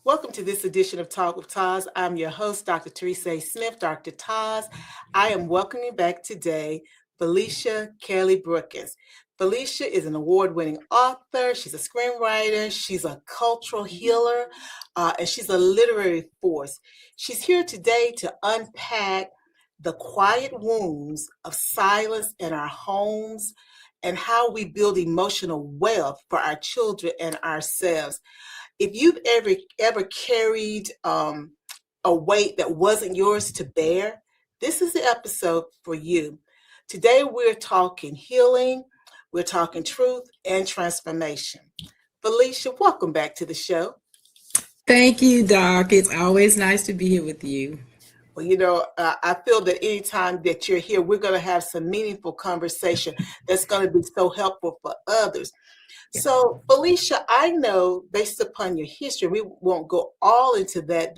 Welcome to this edition of Talk with TAS. I'm your host, Dr. Teresa A. Smith, Dr. TAS. I am welcoming back today Felicia Kelly Brookins. Felicia is an award-winning author. She's a screenwriter. She's a cultural healer, and she's a literary force. She's here today to unpack the quiet wounds of silence in our homes and how we build emotional wealth for our children and ourselves. If you've ever carried a weight that wasn't yours to bear, this is the episode for you. Today we're talking healing, we're talking truth and transformation. Felicia, welcome back to the show. Thank you, Doc. It's always nice to be here with you. Well, I feel that anytime that you're here, we're going to have some meaningful conversation that's going to be so helpful for others. So, Felicia, I know based upon your history, we won't go all into that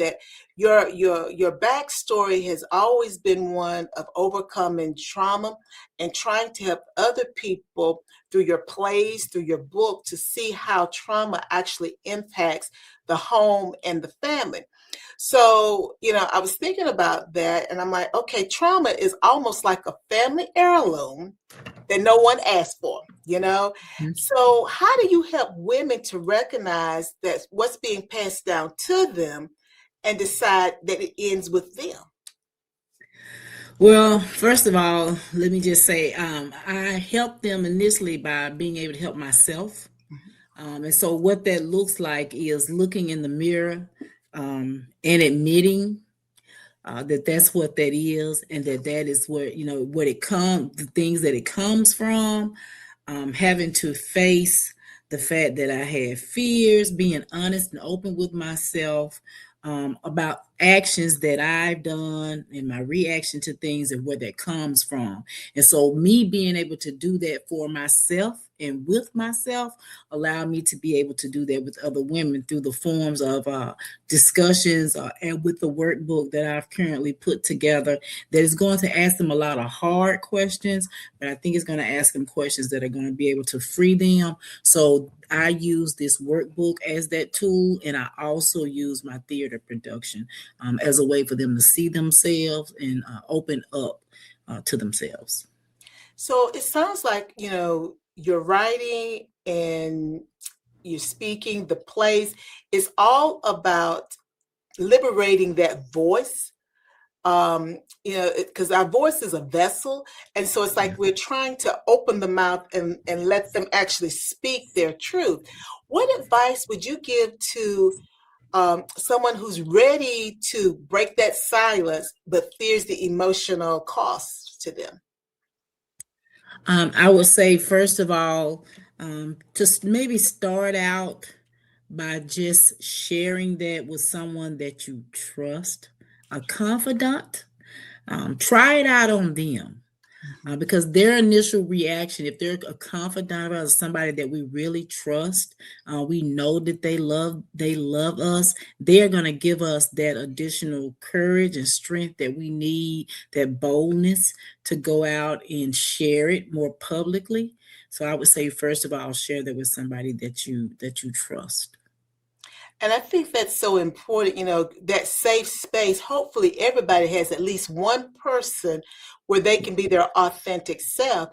your backstory has always been one of overcoming trauma and trying to help other people through your plays, through your book, to see how trauma actually impacts the home and the family. So, I was thinking about that and I'm like, okay, trauma is almost like a family heirloom that no one asked for. So how do you help women to recognize that what's being passed down to them and decide that it ends with them? Well, first of all, let me just say I help them initially by being able to help myself. And so what that looks like is looking in the mirror and admitting that that's what that is, and that is where, what it comes, the things that it comes from, having to face the fact that I had fears, being honest and open with myself about actions that I've done and my reaction to things and where that comes from. And so me being able to do that for myself and with myself allowed me to be able to do that with other women through the forms of discussions and with the workbook that I've currently put together that is going to ask them a lot of hard questions, but I think it's going to ask them questions that are going to be able to free them. So I use this workbook as that tool, and I also use my theater production as a way for them to see themselves and open up to themselves. So it sounds like, you're writing and you're speaking, the plays, is all about liberating that voice. Because our voice is a vessel. And so it's like we're trying to open the mouth and let them actually speak their truth. What advice would you give to someone who's ready to break that silence, but fears the emotional cost to them? I would say, first of all, just maybe start out by just sharing that with someone that you trust, a confidant. Try it out on them. Because their initial reaction, if they're a confidant or somebody that we really trust, we know that they love us, they're going to give us that additional courage and strength that we need, that boldness to go out and share it more publicly. So I would say, first of all, share that with somebody that you trust. And I think that's so important, that safe space. Hopefully everybody has at least one person where they can be their authentic self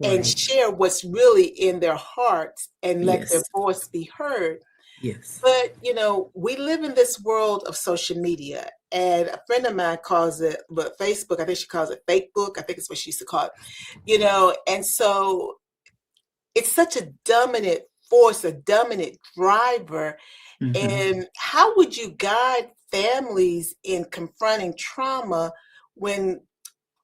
and Right. share what's really in their hearts and let their Yes. voice be heard. Yes. But, we live in this world of social media, and a friend of mine calls it, but Facebook, I think she calls it fake book. I think it's what she used to call it, and so it's such a dominant force, a dominant driver. And how would you guide families in confronting trauma when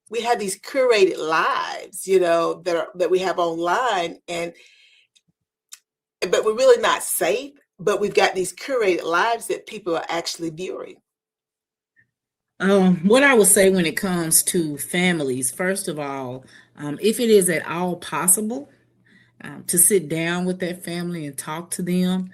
we have these curated lives, that we have online, but we're really not safe, but we've got these curated lives that people are actually viewing? What I would say when it comes to families, first of all, if it is at all possible, to sit down with that family and talk to them.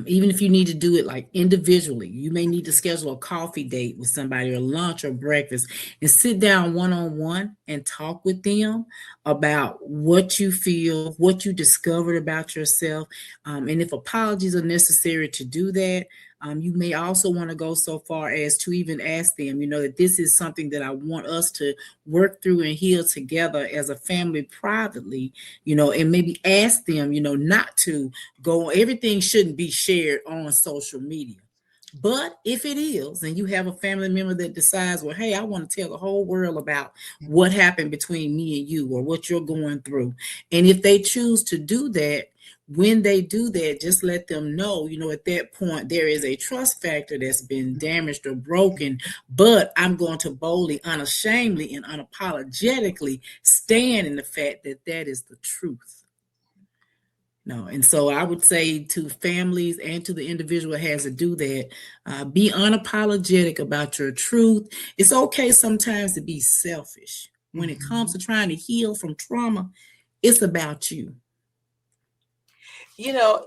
Even if you need to do it like individually, you may need to schedule a coffee date with somebody or lunch or breakfast and sit down one-on-one and talk with them about what you feel, what you discovered about yourself. And if apologies are necessary to do that, You may also want to go so far as to even ask them, that this is something that I want us to work through and heal together as a family privately, and maybe ask them, not to go, everything shouldn't be shared on social media. But if it is, and you have a family member that decides, well, hey, I want to tell the whole world about what happened between me and you or what you're going through. And if they choose to do that, when they do that, just let them know, at that point, there is a trust factor that's been damaged or broken. But I'm going to boldly, unashamedly, and unapologetically stand in the fact that that is the truth. No, and so I would say to families and to the individual that has to do that, be unapologetic about your truth. It's okay sometimes to be selfish. When it comes to trying to heal from trauma, it's about you. You know,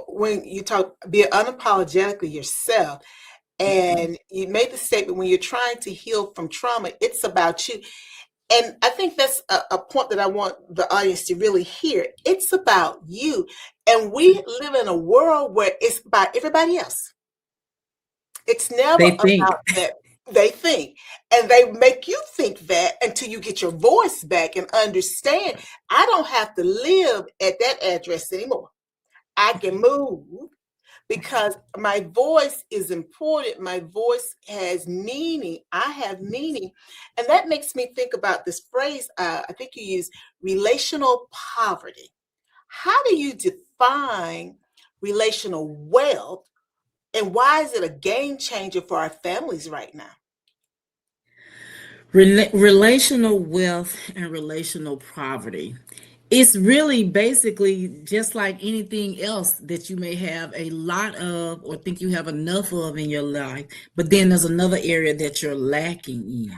when you talk, be unapologetically yourself, and you made the statement, when you're trying to heal from trauma, it's about you. And I think that's a point that I want the audience to really hear. It's about you. And we live in a world where it's about everybody else. It's never They think. about that. They think. And they make you think that until you get your voice back and understand, I don't have to live at that address anymore. I can move because my voice is important. My voice has meaning. I have meaning. And that makes me think about this phrase, I think you use relational poverty. How do you define relational wealth, and why is it a game changer for our families right now? Relational wealth and relational poverty. It's really basically just like anything else that you may have a lot of or think you have enough of in your life, but then there's another area that you're lacking in.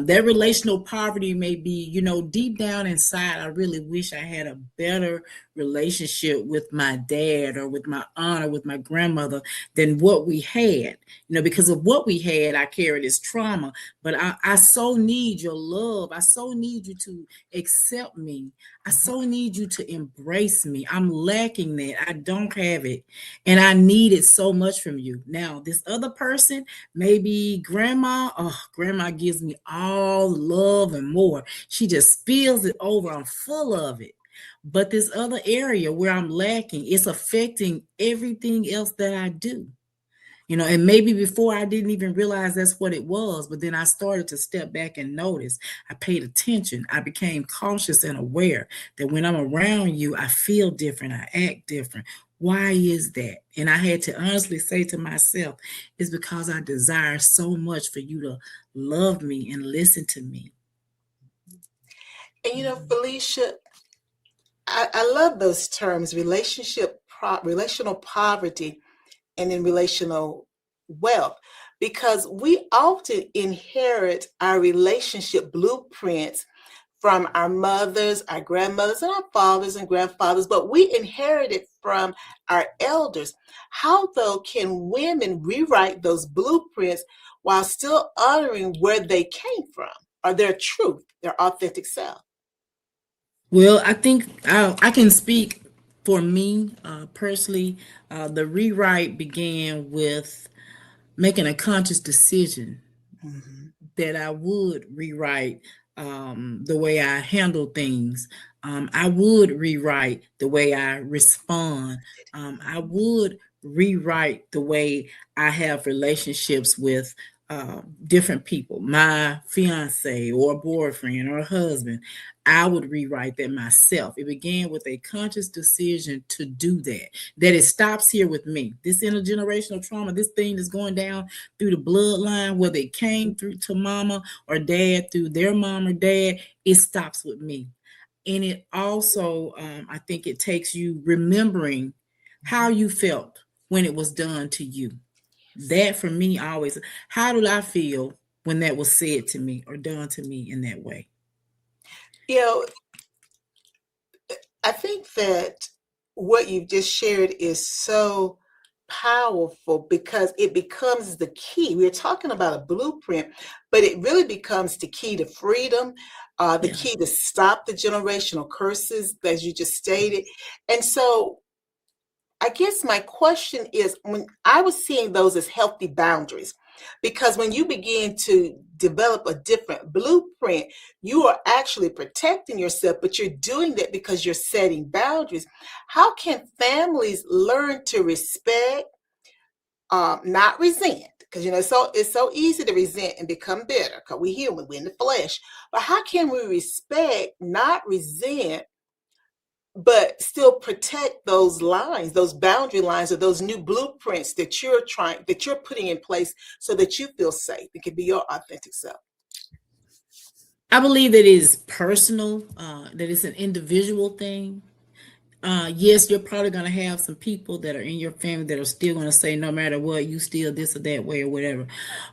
That relational poverty may be, deep down inside, I really wish I had a better relationship with my dad or with my aunt or with my grandmother than what we had. Because of what we had, I carry this trauma. But I so need your love. I so need you to accept me. I so need you to embrace me. I'm lacking that. I don't have it. And I need it so much from you. Now, this other person, maybe grandma. Oh, grandma gives me all love and more. She just spills it over. I'm full of it. But this other area where I'm lacking, it's affecting everything else that I do. And maybe before I didn't even realize that's what it was, but then I started to step back and notice. I paid attention. I became cautious and aware that when I'm around you, I feel different. I act different. Why is that? And I had to honestly say to myself, it's because I desire so much for you to love me and listen to me. And Felicia, I love those terms, relational poverty, and then relational wealth, because we often inherit our relationship blueprints from our mothers, our grandmothers, and our fathers and grandfathers, but we inherit it from our elders. How, though, can women rewrite those blueprints while still honoring where they came from, or their truth, their authentic self? Well, I think I can speak for me personally. The rewrite began with making a conscious decision that I would rewrite the way I handle things. I would rewrite the way I respond. I would rewrite the way I have relationships with different people, my fiance or boyfriend or husband. I would rewrite that myself. It began with a conscious decision to do that. That it stops here with me. This intergenerational trauma, this thing that's going down through the bloodline, whether it came through to mama or dad through their mom or dad, it stops with me. And it also, I think it takes you remembering how you felt when it was done to you. That for me always, how did I feel when that was said to me or done to me in that way? You know, I think that what you've just shared is so powerful because it becomes the key. We're talking about a blueprint, but it really becomes the key to freedom, the key to stop the generational curses, as you just stated. And so I guess my question is, when I was seeing those as healthy boundaries, because when you begin to develop a different blueprint, you are actually protecting yourself, but you're doing that because you're setting boundaries. How can families learn to respect, not resent? Because it's so easy to resent and become bitter because we're human, we're in the flesh. But how can we respect, not resent, but still protect those lines, those boundary lines, or those new blueprints that you're putting in place so that you feel safe? It can be your authentic self. I believe that it is personal, that it's an individual thing. Yes, you're probably going to have some people that are in your family that are still going to say, no matter what, you still this or that way or whatever.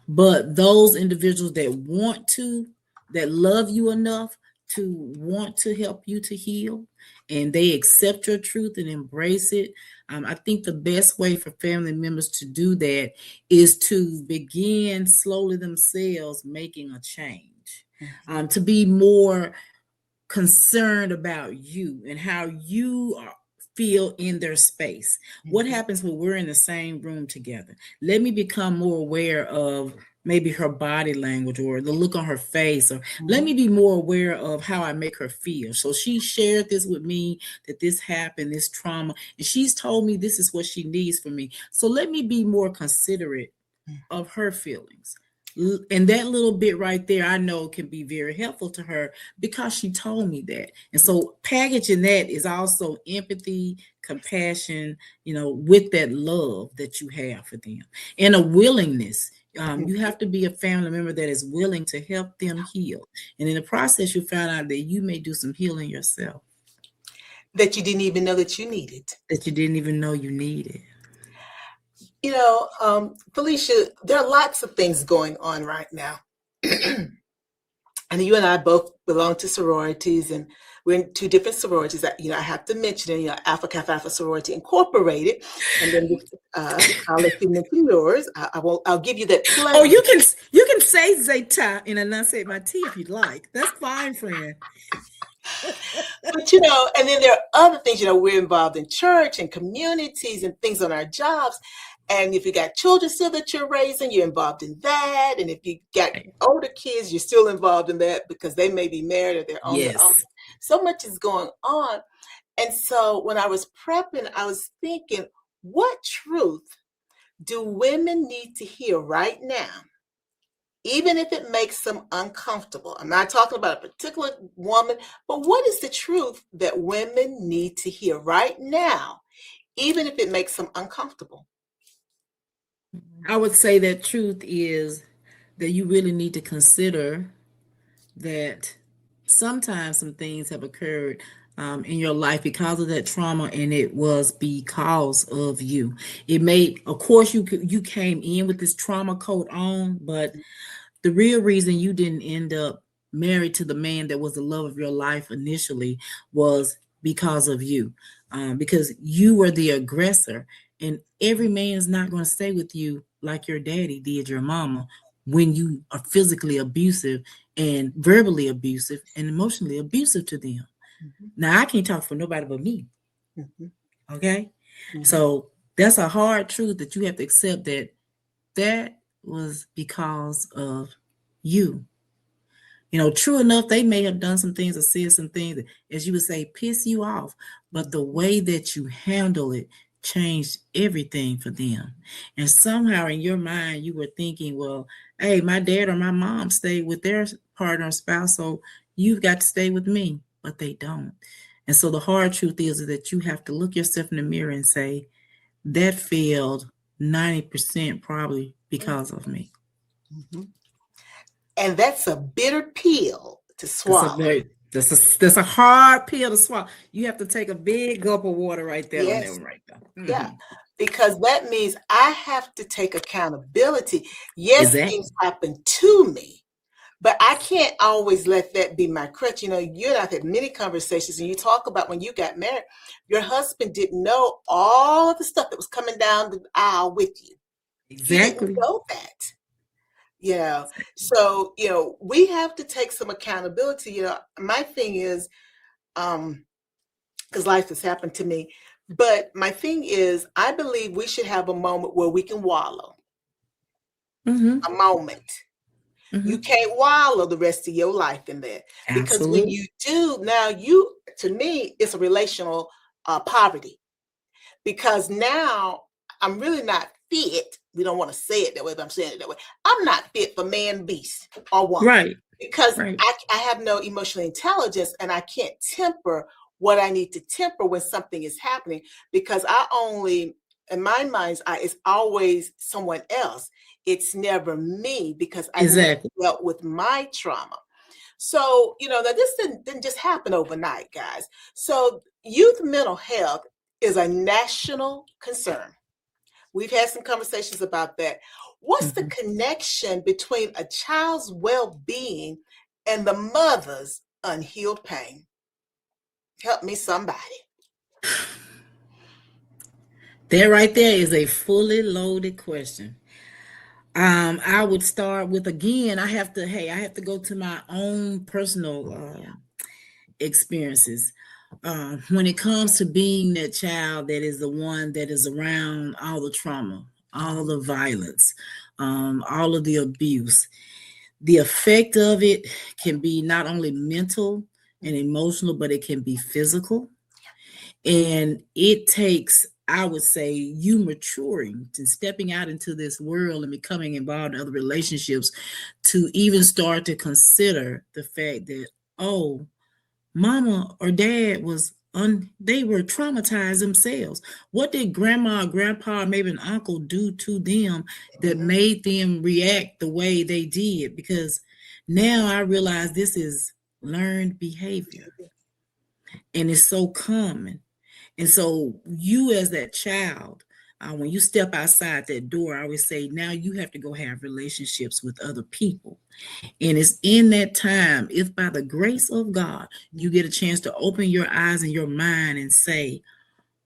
But those individuals that love you enough to want to help you to heal, and they accept your truth and embrace it. I think the best way for family members to do that is to begin slowly themselves making a change, to be more concerned about you and how you feel in their space. What happens when we're in the same room together? Let me become more aware of maybe her body language or the look on her face, or let me be more aware of how I make her feel. So she shared this with me, that this happened, this trauma, and she's told me this is what she needs from me. So let me be more considerate of her feelings. And that little bit right there, I know can be very helpful to her because she told me that. And so packaging that is also empathy, compassion, with that love that you have for them, and a willingness. You have to be a family member that is willing to help them heal. And in the process, you find out that you may do some healing yourself. That you didn't even know that you needed. That you didn't even know you needed. Felicia, there are lots of things going on right now. And you and I both belong to sororities, and we're in two different sororities. I have to mention it, Alpha Kappa Alpha Sorority Incorporated, and then I'll let you mention yours. I'll give you that pleasure. Oh, you can say Zeta and enunciate my T if you'd like. That's fine, friend. But and then there are other things. We're involved in church and communities and things on our jobs. And if you got children still that you're raising, you're involved in that. And if you got older kids, you're still involved in that because they may be married or they're on their own. So much is going on. And so when I was prepping, I was thinking, what truth do women need to hear right now, even if it makes them uncomfortable? I'm not talking about a particular woman, but what is the truth that women need to hear right now, even if it makes them uncomfortable? I would say that truth is that you really need to consider that sometimes some things have occurred in your life because of that trauma, and it was because of you. It may, of course, you came in with this trauma coat on, but the real reason you didn't end up married to the man that was the love of your life initially was because of you, because you were the aggressor. And every man is not going to stay with you like your daddy did your mama when you are physically abusive and verbally abusive and emotionally abusive to them. Now, I can't talk for nobody but me. Okay? So that's a hard truth that you have to accept, that was because of you. True enough, they may have done some things or said some things that, as you would say, piss you off, but the way that you handle it changed everything for them. And somehow in your mind, you were thinking, well, hey, my dad or my mom stayed with their partner or spouse, so you've got to stay with me, but they don't. And so the hard truth is that you have to look yourself in the mirror and say, that failed 90% probably because of me. And that's a bitter pill to swallow. That's a hard pill to swallow. You have to take a big gulp of water right there on that one right there. Yeah, because that means I have to take accountability. Yes, things happen to me, but I can't always let that be my crutch. You and I've had many conversations, and you talk about when you got married, your husband didn't know all of the stuff that was coming down the aisle with you. He didn't know that. So, we have to take some accountability. My thing is, because life has happened to me, But my thing is, I believe we should have a moment where we can wallow. A moment. You can't wallow the rest of your life in that, because when Absolutely. you do, now to me, it's a relational poverty, because now I'm really not fit. We don't want to say it that way, but I'm saying it that way. I'm not fit for man, beast, or woman. Right. Because Right. I have no emotional intelligence, and I can't temper what I need to temper when something is happening, because I only, in my mind's eye, it's always someone else. It's never me, because I've never Exactly. dealt with my trauma. So, now this didn't just happen overnight, guys. So youth mental health is a national concern. We've had some conversations about that. What's the connection between a child's well-being and the mother's unhealed pain? Help me, somebody. That right there is a fully loaded question. I would start with, again, I have to go to my own personal experiences. When it comes to being that child that is the one that is around all the trauma, all the violence, all of the abuse, the effect of it can be not only mental and emotional, but it can be physical. And it takes, I would say, you maturing and stepping out into this world and becoming involved in other relationships to even start to consider the fact that, oh, mama or dad they were traumatized themselves. What did grandma, grandpa, maybe an uncle do to them that made them react the way they did? Because now I realize this is learned behavior, and it's so common. And so you, as that child, when you step outside that door, I always say, now you have to go have relationships with other people. And it's in that time, if by the grace of God, you get a chance to open your eyes and your mind and say,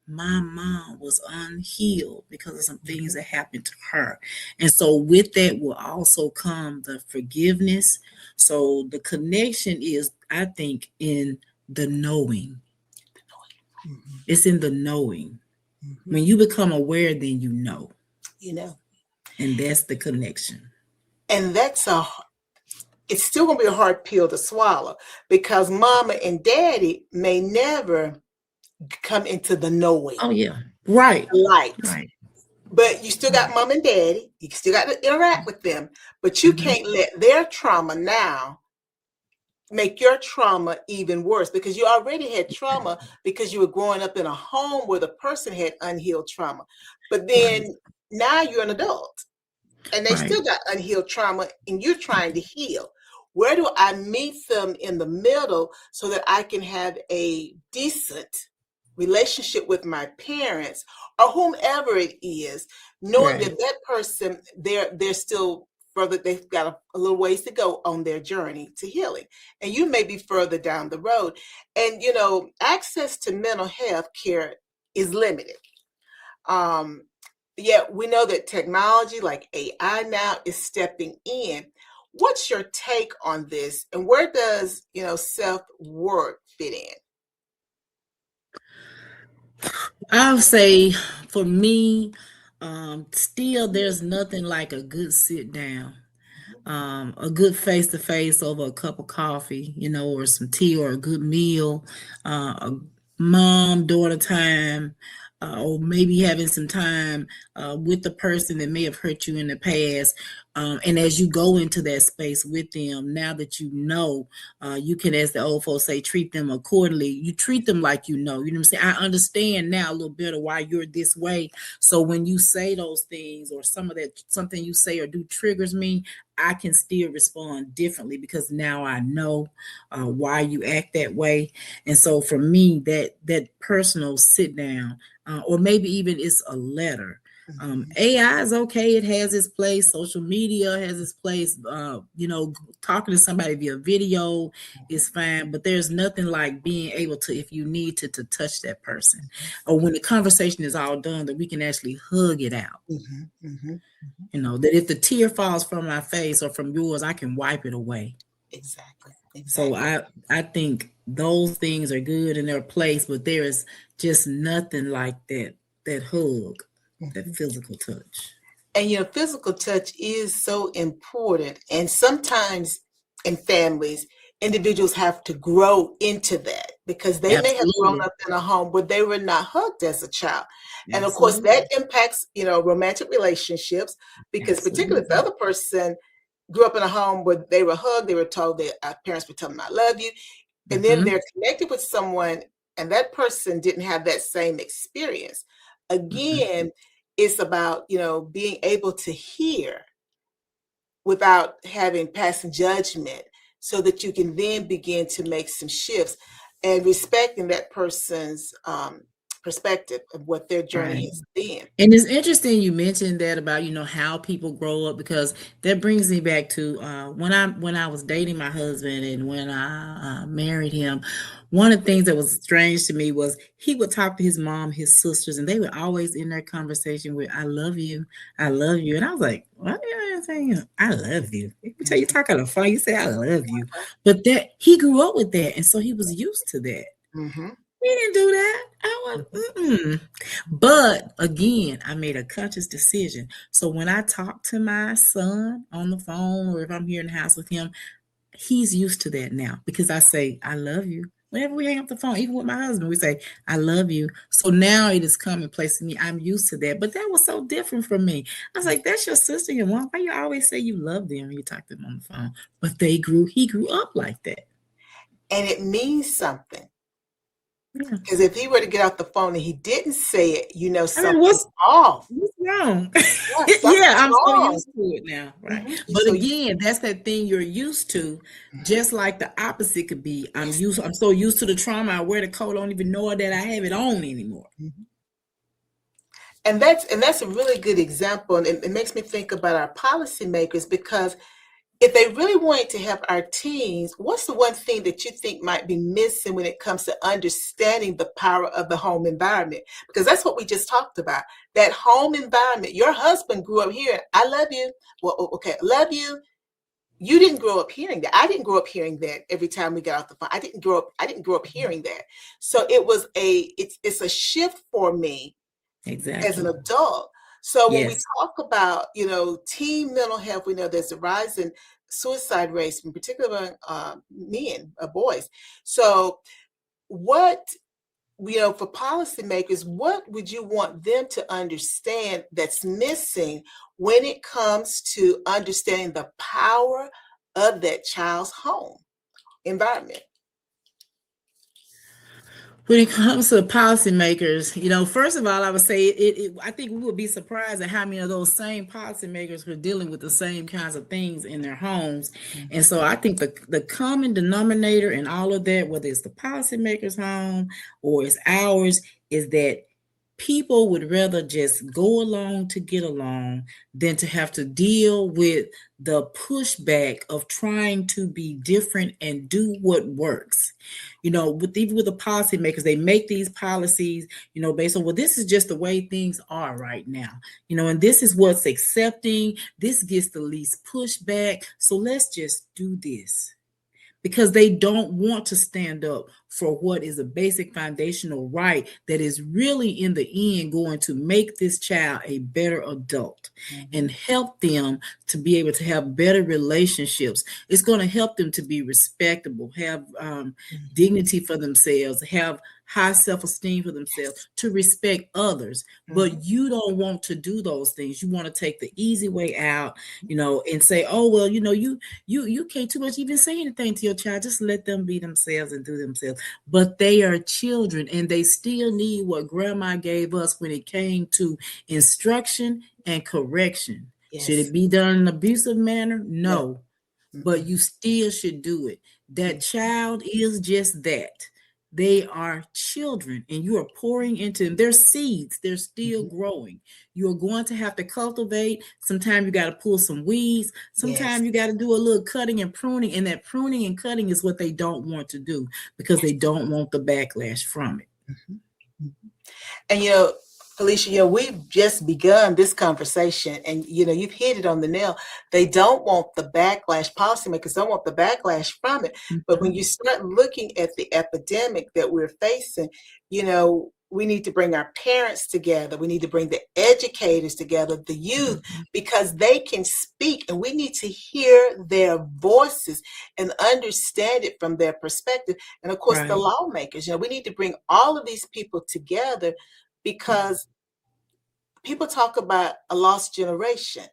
my mom was unhealed because of some things that happened to her. And so with that will also come the forgiveness. So the connection is, I think, in the knowing. It's in the knowing. When you become aware, then you know. And that's the connection. And it's still going to be a hard pill to swallow, because mama and daddy may never come into the knowing. Oh, yeah. Right. Light. Right. But you still got mom and daddy. You still got to interact with them. But you can't let their trauma now make your trauma even worse, because you already had trauma because you were growing up in a home where the person had unhealed trauma. But then now you're an adult and they still got unhealed trauma, and you're trying to heal. Where do I meet them in the middle so that I can have a decent relationship with my parents or whomever it is, knowing that person, they're still further, they've got a little ways to go on their journey to healing, and you may be further down the road. And access to mental health care is limited. Yet we know that technology like AI now is stepping in. What's your take on this, and where does self-worth fit in? I'll say, for me, still there's nothing like a good sit down, a good face to face over a cup of coffee, or some tea, or a good meal, a mom daughter time, or maybe having some time with the person that may have hurt you in the past. And as you go into that space with them, now that you can, as the old folks say, treat them accordingly. You treat them like you know what I'm saying? I understand now a little better why you're this way. So when you say those things, or something you say or do triggers me, I can still respond differently, because now I know why you act that way. And so for me, that personal sit down, or maybe even it's a letter. AI is okay. It has its place. Social media has its place. Talking to somebody via video is fine, but there's nothing like being able to, if you need to touch that person, or when the conversation is all done, that we can actually hug it out. That if the tear falls from my face or from yours, I can wipe it away. Exactly. So I think those things are good in their place, but there is just nothing like that hug, that physical touch. And physical touch is so important. And sometimes in families, individuals have to grow into that because they may have grown Absolutely. up in a home where they were not hugged as a child. And of course, Absolutely. that impacts, romantic relationships, because particularly if the Absolutely. other person grew up in a home where they were hugged, they were told their parents would tell them, I love you. And then Mm-hmm. they're connected with someone and that person didn't have that same experience. Mm-hmm. Again, it's about, being able to hear without having passing judgment so that you can then begin to make some shifts and respecting that person's perspective of what their journey Right. has been. And it's interesting you mentioned that about how people grow up, because that brings me back to when I was dating my husband and when I married him. One of the things that was strange to me was he would talk to his mom, his sisters, and they were always in their conversation with "I love you, I love you," and I was like, "What are you saying? I love you? Every time you talk on the phone, you say I love you." But that he grew up with that, and so he was used to that. Mm-hmm. We didn't do that. I was, mm-mm. But again, I made a conscious decision. So when I talk to my son on the phone, or if I'm here in the house with him, he's used to that now because I say, I love you. Whenever we hang up the phone, even with my husband, we say, I love you. So now it is commonplace to me. I'm used to that. But that was so different from me. I was like, that's your sister, your mom. Why you always say you love them when you talk to them on the phone? But he grew up like that. And it means something. Yeah. Because if he were to get off the phone and he didn't say it, I mean, something's off. what's wrong? Yeah, Yeah, something's I'm so wrong. used to it now, right? Mm-hmm. But again, that's that thing you're used to. Just like the opposite could be, Yes. I'm so used to the trauma. I wear the coat, I don't even know that I have it on anymore. Mm-hmm. And that's a really good example. And it makes me think about our policymakers, because if they really wanted to help our teens, what's the one thing that you think might be missing when it comes to understanding the power of the home environment? Because that's what we just talked about. That home environment. Your husband grew up hearing, I love you. Well, okay, love you. You didn't grow up hearing that. I didn't grow up hearing that every time we got off the phone. I didn't grow up hearing that. So it's a shift for me as an Exactly. adult. So when we Yes. talk about, teen mental health, we know there's a rise in suicide rates, in particular men, boys. So what, for policymakers, what would you want them to understand that's missing when it comes to understanding the power of that child's home environment? When it comes to policymakers, first of all, I would say I think we would be surprised at how many of those same policymakers were dealing with the same kinds of things in their homes. And so I think the common denominator in all of that, whether it's the policymakers' home or it's ours, is that people would rather just go along to get along than to have to deal with the pushback of trying to be different and do what works. Even with the policymakers, they make these policies, based on, well, this is just the way things are right now, and this is what's accepting. This gets the least pushback. So let's just do this, because they don't want to stand up for what is a basic foundational right that is really in the end going to make this child a better adult and help them to be able to have better relationships. It's going to help them to be respectable, have dignity for themselves, have high self-esteem for themselves, to respect others. But you don't want to do those things. You want to take the easy way out, and say, oh, well, you can't too much even say anything to your child. Just let them be themselves and do themselves. But they are children, and they still need what grandma gave us when it came to instruction and correction. Yes. Should it be done in an abusive manner? No. Mm-hmm. But you still should do it. That child is just that. They are children, and you are pouring into them. They're seeds. They're still growing. You're going to have to cultivate. Sometimes you got to pull some weeds. Sometimes you got to do a little cutting and pruning. And that pruning and cutting is what they don't want to do, because they don't want the backlash from it. And Felicia, we've just begun this conversation, and you've hit it on the nail. They don't want the backlash. Policymakers don't want the backlash from it. But when you start looking at the epidemic that we're facing, we need to bring our parents together. We need to bring the educators together, the youth, because they can speak, and we need to hear their voices and understand it from their perspective. And of course, the lawmakers. We need to bring all of these people together, because people talk about a lost generation,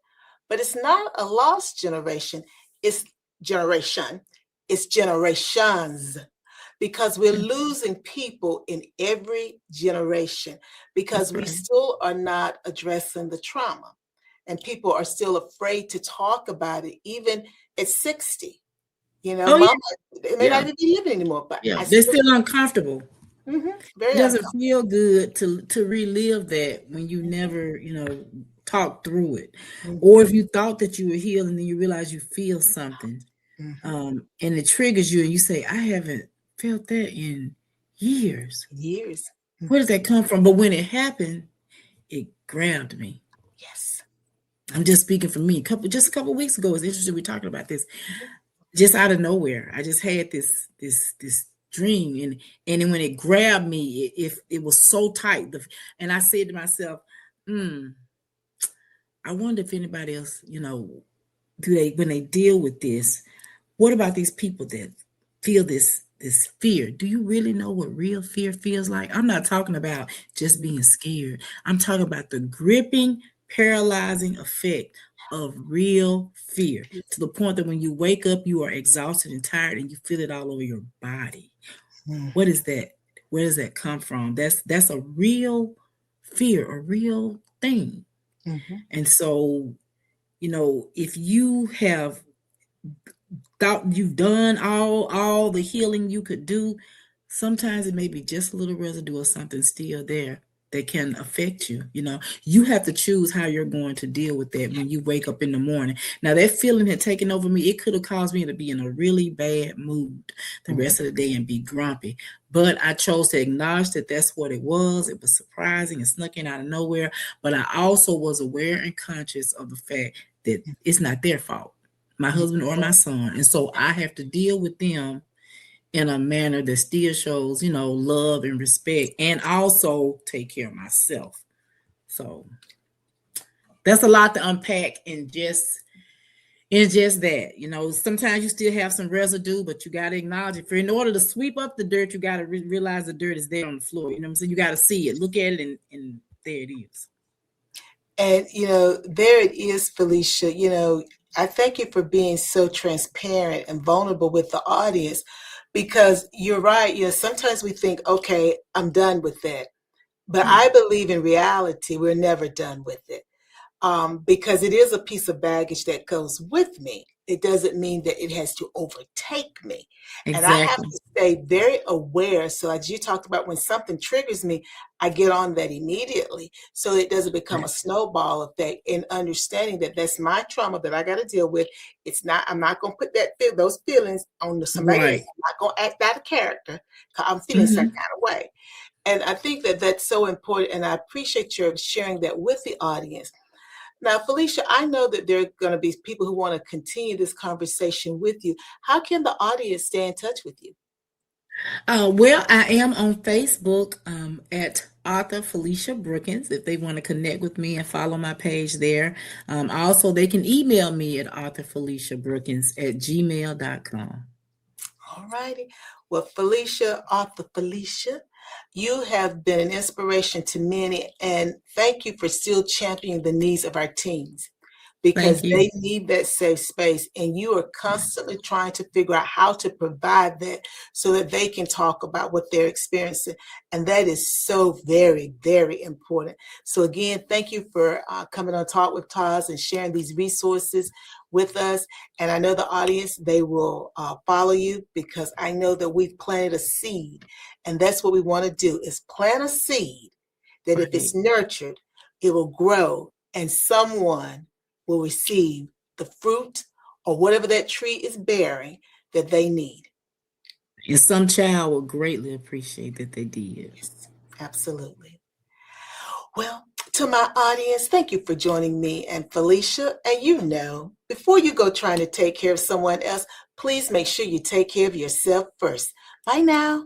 but it's not a lost generation. It's generation. It's generations, because we're losing people in every generation, because we still are not addressing the trauma, and people are still afraid to talk about it, even at 60. Mama, they may not even be living anymore, but they're still uncomfortable. Very It doesn't feel good to relive that when you never, talk through it. Or if you thought that you were healed and then you realize you feel something, and it triggers you and you say, I haven't felt that in years. Where does that come from? But when it happened, it grabbed me. Yes. I'm just speaking for me. Just a couple of weeks ago, it's interesting we're talking about this. Just out of nowhere, I just had this dream, and then when it grabbed me, it was so tight. And I said to myself, I wonder if anybody else, when they deal with this, what about these people that feel this fear? Do you really know what real fear feels like? I'm not talking about just being scared. I'm talking about the gripping, paralyzing effect of real fear, to the point that when you wake up, you are exhausted and tired and you feel it all over your body. What is that? Where does that come from? That's a real fear, a real thing. And so, if you have thought you've done all the healing you could do, sometimes it may be just a little residue of something still there that can affect you. You have to choose how you're going to deal with that when you wake up in the morning. Now, that feeling had taken over me. It could have caused me to be in a really bad mood the rest of the day and be grumpy. But I chose to acknowledge that that's what it was. It was surprising and snuck in out of nowhere. But I also was aware and conscious of the fact that it's not their fault, my husband or my son. And so I have to deal with them in a manner that still shows, love and respect, and also take care of myself. So that's a lot to unpack in just that. Sometimes you still have some residue, but you got to acknowledge it. In order to sweep up the dirt, you got to realize the dirt is there on the floor. You know what I'm saying? You got to see it, look at it, and there it is. And, there it is, Felicia. I thank you for being so transparent and vulnerable with the audience, because you're right. Sometimes we think, okay, I'm done with that. But I believe in reality, we're never done with it, because it is a piece of baggage that goes with me. It doesn't mean that it has to overtake me. Exactly. And I have to stay very aware. So as you talked about, when something triggers me, I get on that immediately, so it doesn't become a snowball effect, in understanding that that's my trauma that I got to deal with. I'm not going to put those feelings on somebody else. I'm not going to act out of character because I'm feeling some kind of way. And I think that that's so important. And I appreciate your sharing that with the audience. Now, Felicia, I know that there are going to be people who want to continue this conversation with you. How can the audience stay in touch with you? Well, I am on Facebook at author Felicia Brookins, if they want to connect with me and follow my page there. Also, they can email me at authorfeliciabrookins@gmail.com. All righty. Well, Felicia, author Felicia, you have been an inspiration to many, and thank you for still championing the needs of our teens, because they need that safe space, and you are constantly trying to figure out how to provide that so that they can talk about what they're experiencing. And that is so very, very important. So again, thank you for coming on Talk with TAS and sharing these resources with us. And I know the audience, they will follow you, because I know that we've planted a seed, and that's what we want to do, is plant a seed that if it's nurtured, it will grow, and someone will receive the fruit or whatever that tree is bearing that they need. And some child will greatly appreciate that they did. Yes, absolutely. Well, to my audience, thank you for joining me and Felicia. And before you go trying to take care of someone else, please make sure you take care of yourself first. Bye now.